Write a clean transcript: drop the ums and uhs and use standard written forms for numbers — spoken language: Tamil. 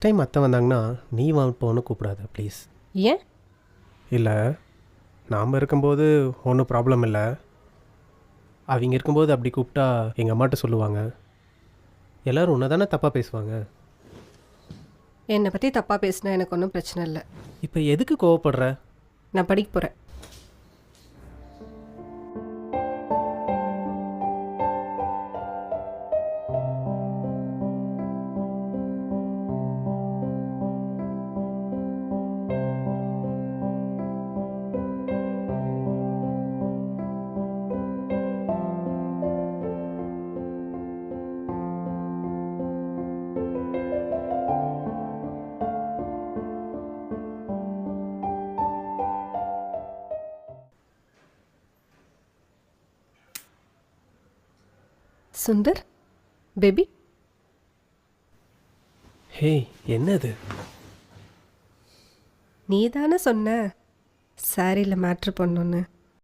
டைம் அத்தை வந்தாங்கன்னா நீ போன்னு கூப்பிடாத ப்ளீஸ். ஏன்? இல்லை, நாம் இருக்கும்போது ஒன்றும் ப்ராப்ளம் இல்லை. அவங்க இருக்கும்போது அப்படி கூப்பிட்டா எங்கள் அம்மாட்ட சொல்லுவாங்க. எல்லோரும் உன்னை தானே தப்பாக பேசுவாங்க. என்னை பற்றி தப்பாக பேசினா எனக்கு ஒன்றும் பிரச்சனை இல்லை. இப்போ எதுக்கு கோவப்படுற? நான் படிக்க போகிறேன். சுந்தர் பேபி, ஹே, என்னது? நீ தானே சொன்ன சாரியில் மேட்ரு பண்ணணுன்னு.